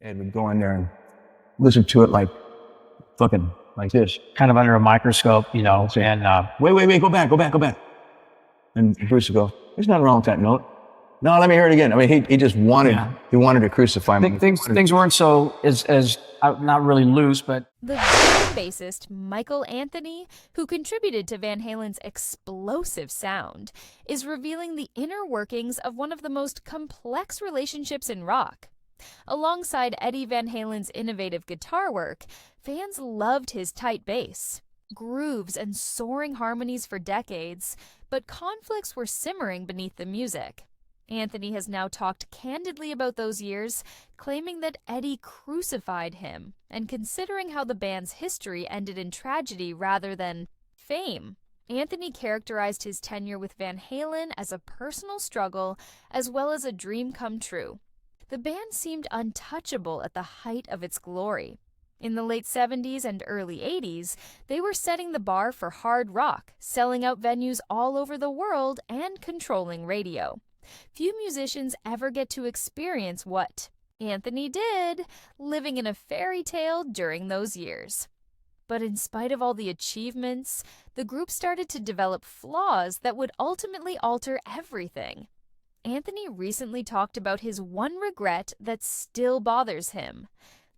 and would go in there and listen to it like fucking like this. Kind of under a microscope, Say, and wait, go back. And Bruce would go, there's nothing wrong with that note. No, let me hear it again. I mean, he just wanted, he wanted to crucify me. things weren't so as not really loose, but The veteran bassist Michael Anthony, who contributed to Van Halen's explosive sound, is revealing the inner workings of one of the most complex relationships in rock. Alongside Eddie Van Halen's innovative guitar work, fans loved his tight bass, grooves, and soaring harmonies for decades, but conflicts were simmering beneath the music. Anthony has now talked candidly about those years, claiming that Eddie crucified him, and considering how the band's history ended in tragedy rather than fame. Anthony characterized his tenure with Van Halen as a personal struggle as well as a dream come true. The band seemed untouchable at the height of its glory. In the late 70s and early 80s, they were setting the bar for hard rock, selling out venues all over the world and controlling radio. Few musicians ever get to experience what Anthony did, living in a fairy tale during those years. But in spite of all the achievements, the group started to develop flaws that would ultimately alter everything. Anthony recently talked about his one regret that still bothers him: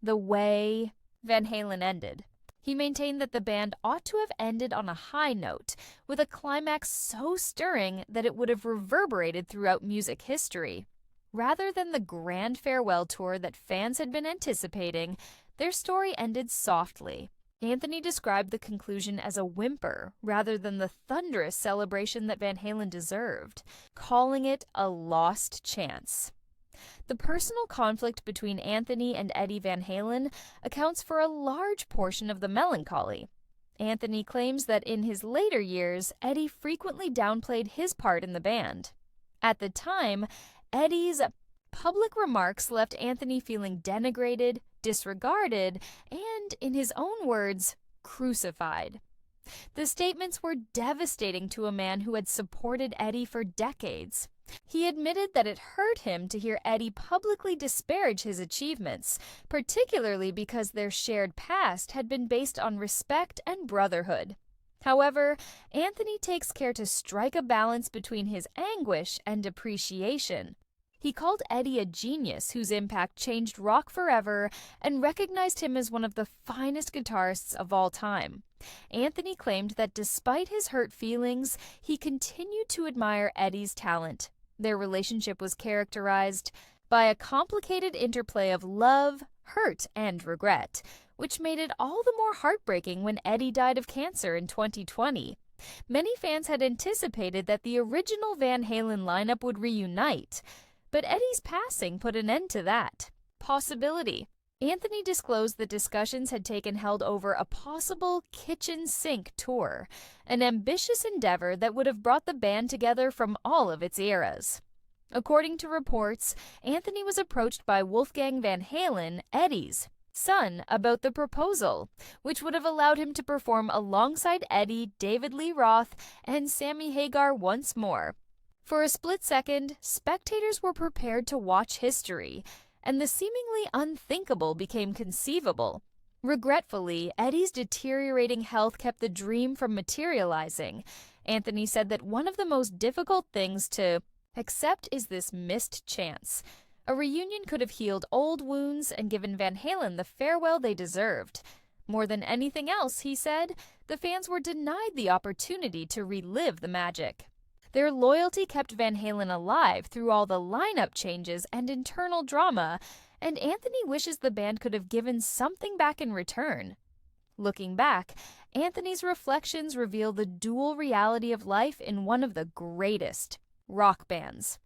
the way Van Halen ended. He maintained that the band ought to have ended on a high note, with a climax so stirring that it would have reverberated throughout music history. Rather than the grand farewell tour that fans had been anticipating, their story ended softly. Anthony described the conclusion as a whimper rather than the thunderous celebration that Van Halen deserved, calling it a lost chance. The personal conflict between Anthony and Eddie Van Halen accounts for a large portion of the melancholy. Anthony claims that in his later years, Eddie frequently downplayed his part in the band. At the time, Eddie's public remarks left Anthony feeling denigrated, disregarded, and, in his own words, crucified. The statements were devastating to a man who had supported Eddie for decades. He admitted that it hurt him to hear Eddie publicly disparage his achievements, particularly because their shared past had been based on respect and brotherhood. However, Anthony takes care to strike a balance between his anguish and appreciation. He called Eddie a genius whose impact changed rock forever and recognized him as one of the finest guitarists of all time. Anthony claimed that despite his hurt feelings, he continued to admire Eddie's talent. Their relationship was characterized by a complicated interplay of love, hurt, and regret, which made it all the more heartbreaking when Eddie died of cancer in 2020. Many fans had anticipated that the original Van Halen lineup would reunite, but Eddie's passing put an end to that possibility. Anthony disclosed that discussions had taken held over a possible kitchen sink tour, an ambitious endeavor that would have brought the band together from all of its eras. According to reports, Anthony was approached by Wolfgang Van Halen, Eddie's son, about the proposal, which would have allowed him to perform alongside Eddie, David Lee Roth, and Sammy Hagar once more. For a split second, spectators were prepared to watch history, and the seemingly unthinkable became conceivable. Regretfully, Eddie's deteriorating health kept the dream from materializing. Anthony said that one of the most difficult things to accept is this missed chance. A reunion could have healed old wounds and given Van Halen the farewell they deserved. More than anything else, he said, the fans were denied the opportunity to relive the magic. Their loyalty kept Van Halen alive through all the lineup changes and internal drama, and Anthony wishes the band could have given something back in return. Looking back, Anthony's reflections reveal the dual reality of life in one of the greatest rock bands.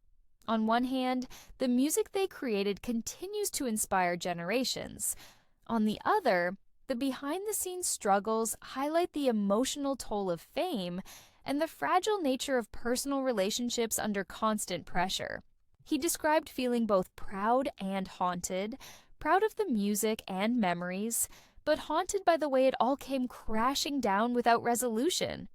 On one hand, the music they created continues to inspire generations. On the other, the behind-the-scenes struggles highlight the emotional toll of fame and the fragile nature of personal relationships under constant pressure. He described feeling both proud and haunted, proud of the music and memories, but haunted by the way it all came crashing down without resolution.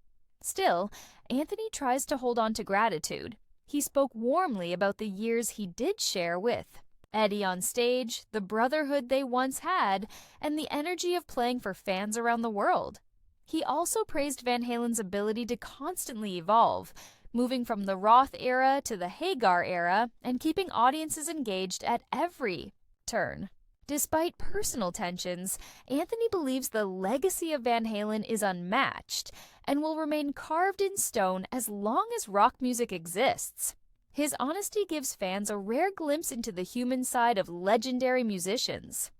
Still, Anthony tries to hold on to gratitude. He spoke warmly about the years he did share with Eddie on stage, the brotherhood they once had, and the energy of playing for fans around the world. He also praised Van Halen's ability to constantly evolve, moving from the Roth era to the Hagar era and keeping audiences engaged at every turn. Despite personal tensions, Anthony believes the legacy of Van Halen is unmatched and will remain carved in stone as long as rock music exists. His honesty gives fans a rare glimpse into the human side of legendary musicians.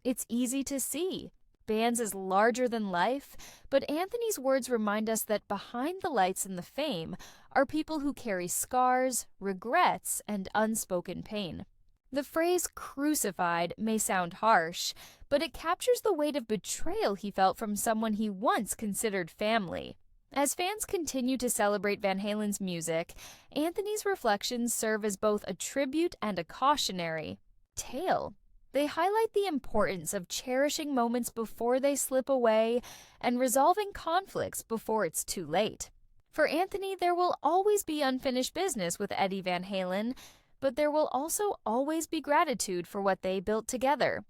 It's easy to see. Bands is larger than life, but Anthony's words remind us that behind the lights and the fame are people who carry scars, regrets, and unspoken pain. The phrase crucified may sound harsh, but it captures the weight of betrayal he felt from someone he once considered family. As fans continue to celebrate Van Halen's music, Anthony's reflections serve as both a tribute and a cautionary tale. They highlight the importance of cherishing moments before they slip away and resolving conflicts before it's too late. For Anthony, there will always be unfinished business with Eddie Van Halen, but there will also always be gratitude for what they built together.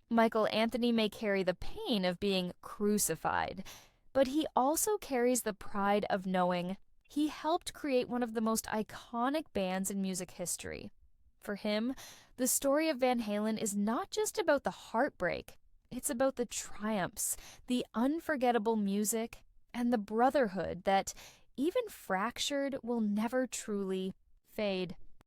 Michael Anthony may carry the pain of being crucified, but he also carries the pride of knowing he helped create one of the most iconic bands in music history. For him, the story of Van Halen is not just about the heartbreak, it's about the triumphs, the unforgettable music, and the brotherhood that, even fractured, will never truly fade.